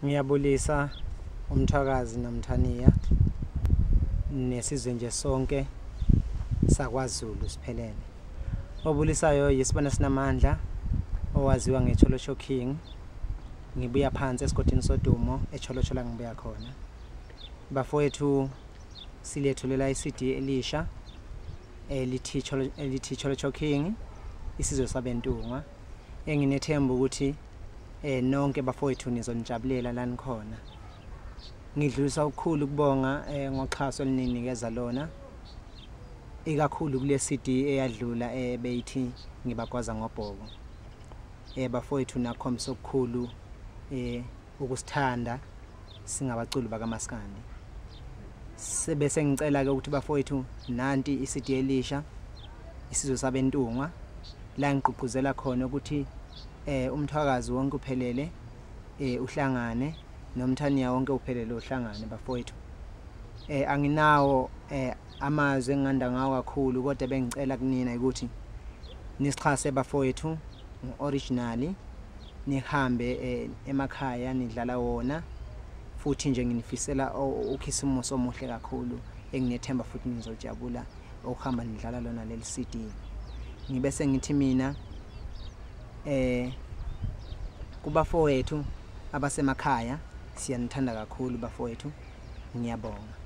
Ngiyabulisa umthakazi nomthaniya nesizwe nje sonke sakwaZulu siphelele. Obulisayo yisibona sinamandla owaziwa ngeCholosho King. Ngibuya phansi esigodini sodumo eCholosho la ngibuya khona. Bafowethu silethulela iCD elisha elithi Cholosho King isizwe sabentunga. Enginethemba ukuthi nonke bafowethu nizonijabulela la nikhona. Ngidlulisa ukukhulu kubonga ngoxhaso elinikeza lona, ikakhulu kule CD eyadlula beyithi ngibagwaza ngobhoko. Bafowethu nakhombisa okukhulu ukusithanda singabaculi bakaMaskandi. Sebese ngicela ke ukuthi bafowethu nanti iCD elisha isizwe sabentunga la ngigqugquzela khona ukuthi umthakazi wonke uphelele uhlangane nomthaniya wonke uphelele uhlangane bafowethu. Anginawo amazwi enganda ngawo kakhulu kodwa bengicela kunina ukuthi nisixhase bafowethu originally, nihambe emakhaya nidlala wona futhi nje nginifisela ukhisimuso omuhle kakhulu. Enginethemba futhi nizojabula ukuhamba nidlala lona leli CD. Ngibese ngithi mina kubafowethu abasemakhaya siyanithanda kakhulu bafowethu. Ngiyabonga.